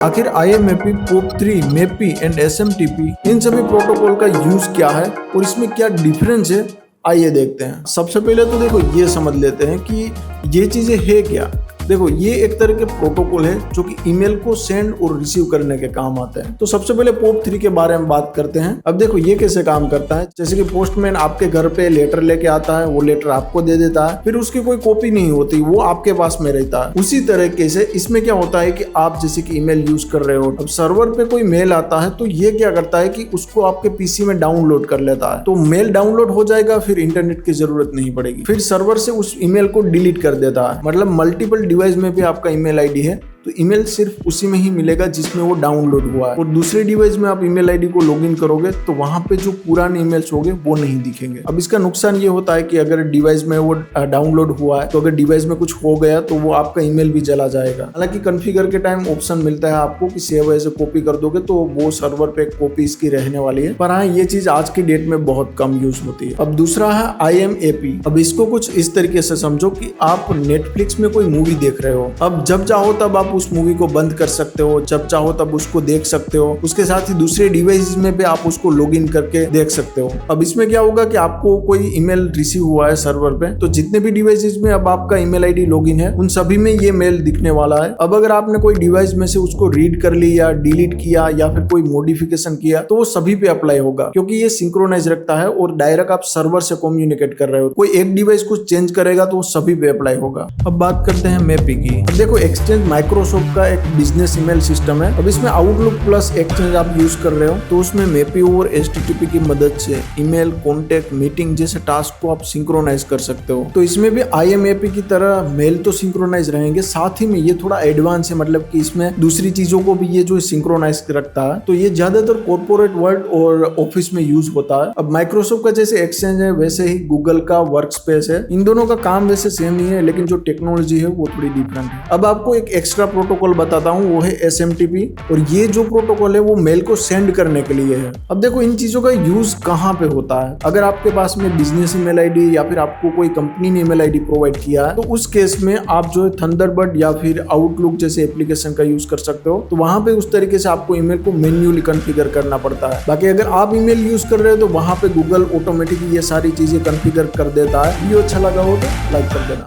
आखिर IMAP, POP3, MAPI and SMTP इन सभी protocol का यूज क्या है और इसमें क्या डिफरेंस है, आइए देखते हैं। सबसे पहले तो देखो ये समझ लेते हैं कि ये चीजें है क्या। देखो ये एक तरह के प्रोटोकॉल है जो कि ईमेल को सेंड और रिसीव करने के काम आते हैं। तो सबसे पहले POP3 के बारे में बात करते हैं। अब देखो ये कैसे काम करता है। जैसे कि पोस्टमैन आपके घर पे लेटर लेके आता है, वो लेटर आपको दे देता है, फिर उसकी कोई कॉपी नहीं होती, वो आपके पास में रहता है। उसी तरीके से इसमें क्या होता है कि आप जैसे कि ईमेल यूज कर रहे हो, अब सर्वर पे कोई मेल आता है तो ये क्या करता है कि उसको आपके पीसी में डाउनलोड कर लेता है। तो मेल डाउनलोड हो जाएगा, फिर इंटरनेट की जरूरत नहीं पड़ेगी, फिर सर्वर से उस ईमेल को डिलीट कर देता है। मतलब मल्टीपल डिवाइस में भी आपका ईमेल आईडी है तो ईमेल सिर्फ उसी में ही मिलेगा जिसमें वो डाउनलोड हुआ है, और दूसरे डिवाइस में आप ईमेल आईडी को लॉगिन करोगे तो वहां पे जो पुराने ईमेल्स होंगे वो नहीं दिखेंगे। अब इसका नुकसान ये होता है कि अगर डिवाइस में वो डाउनलोड हुआ है तो अगर डिवाइस में कुछ हो गया तो वो आपका ईमेल भी चला जाएगा। हालांकि कॉन्फ़िगर के टाइम ऑप्शन मिलता है आपको कि सेव एज ए कॉपी कर दोगे तो वो सर्वर पे एक कॉपी इसकी रहने वाली है, पर हाँ ये चीज आज की डेट में बहुत कम यूज होती है। अब दूसरा है IMAP। अब इसको कुछ इस तरीके से समझो कि आप नेटफ्लिक्स में कोई मूवी देख रहे हो, अब जब चाहो तब आप उस मूवी को बंद कर सकते हो, जब चाहो तब उसको देख सकते हो। उसके साथ ही दूसरे डिवाइस में भी आप उसको लॉगिन करके देख सकते हो। अब इसमें क्या होगा कि आपको कोई ईमेल रिसीव हुआ है सर्वर पे, तो जितने भी डिवाइसेस में अब आपका ईमेल आईडी लॉगिन है उन सभी में ये मेल दिखने वाला है। अब अगर आपने कोई डिवाइस में से उसको रीड कर लिया, डिलीट किया या फिर कोई मॉडिफिकेशन किया तो वो सभी पे अप्लाई होगा, क्योंकि ये सिंक्रोनाइज रखता है और डायरेक्ट आप सर्वर से कम्युनिकेट कर रहे हो। कोई एक डिवाइस कुछ चेंज करेगा तो वो सभी पे अप्लाई होगा। अब बात करते हैं MAPI की। अब देखो एक्सचेंज माइक्रोसॉफ्ट का एक बिजनेस ईमेल सिस्टम है। अब इसमें आउटलुक प्लस एक्सचेंज आप यूज कर रहे हो तो उसमें MAPI और HTTP की मदद से ईमेल, कॉन्टेक्ट, मीटिंग जैसे टास्क को आप सिंक्रोनाइज कर सकते हो। तो इसमें भी IMAP की तरह मेल तो सिंक्रोनाइज रहेंगे, साथ ही में ये थोड़ा एडवांस है, मतलब कि इसमें दूसरी चीजों को भी ये जो सिंक्रोनाइज रखता है। तो ये ज्यादातर कॉर्पोरेट वर्ल्ड और ऑफिस में यूज होता है। अब माइक्रोसॉफ्ट का जैसे एक्सचेंज है वैसे ही गूगल का वर्कस्पेस है। इन दोनों का काम वैसे सेम ही है, लेकिन जो टेक्नोलॉजी है वो थोड़ी डिफरेंट है। अब आपको एक एक्स्ट्रा प्रोटोकॉल बताता हूँ, वो है SMTP, और ये जो प्रोटोकॉल है वो मेल को सेंड करने के लिए है। अब देखो इन चीजों का यूज कहाँ पे होता है। अगर आपके पास में बिजनेस ईमेल आईडी या फिर आपको कोई कंपनी ने ईमेल आईडी प्रोवाइड किया है तो उस केस में आप जो है थंडरबर्ड या फिर आउटलुक जैसे एप्लीकेशन का यूज कर सकते हो। तो वहां पे उस तरीके से आपको ईमेल को मैन्युअली कॉन्फ़िगर करना पड़ता है। बाकी अगर आप ईमेल यूज कर रहे हो तो वहां पे गूगल ऑटोमेटिकली ये सारी चीजें कॉन्फ़िगर कर देता है। वीडियो अच्छा लगा हो तो लाइक कर देना।